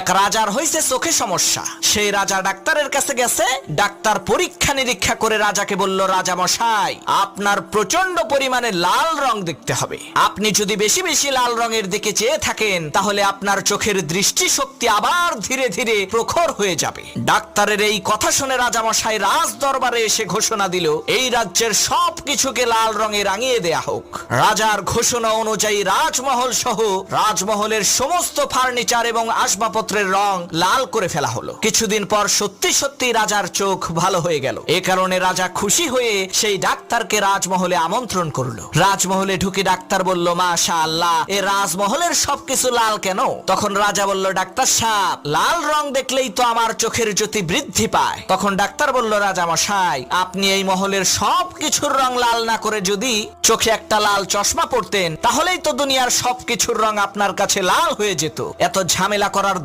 এক রাজার হয়েছে চোখে সমস্যা। সেই রাজা ডাক্তারের কাছে গেছে। ডাক্তার পরীক্ষা নিরীক্ষা করে রাজাকে বলল, রাজা মশাই, আপনার প্রচন্ড পরিমাণে লাল রং দেখতে হবে। আপনি যদি বেশি বেশি লাল রঙের দিকে চেয়ে থাকেন তাহলে আপনার চোখের দৃষ্টিশক্তি আবার ধীরে ধীরে প্রখর হয়ে যাবে। ডাক্তারের এই কথা শুনে রাজা মশাই রাজ দরবারে এসে ঘোষণা দিল, এই রাজ্যের সব কিছুকে লাল রঙে রাঙিয়ে দেয়া হোক। রাজার ঘোষণা অনুযায়ী রাজমহল সহ রাজমহলের সমস্ত ফার্নিচার এবং আসবাবপত্রের রং লাল করে ফেলা হলো। কিছুদিন পর সত্যি সত্যি রাজার চোখ ভালো হয়ে গেল। এ কারণে রাজা খুশি হয়ে সেই ডাক্তারকে রাজমহলে আমন্ত্রণ করলো। রাজমহলে ঢুকে ডাক্তার বলল, মাশাআল্লাহ, এ রাজমহলের সবকিছু লাল কেন? তখন রাজা বলল, ডাক্তার সাহেব, লাল রং দেখলেই তো আমার চোখের জ্যোতি বৃদ্ধি পায়। তখন ডাক্তার বলল, রাজা মশাই, আপনি এই মহলের সব কিছুর রং লাল না করে যদি চোখে একটা লাল চশমা পড়তেন তাহলেই তো দুনিয়ার সবকিছুর রং আপনার কাছে লাল হয়ে যেত। এত ঝামেলা করার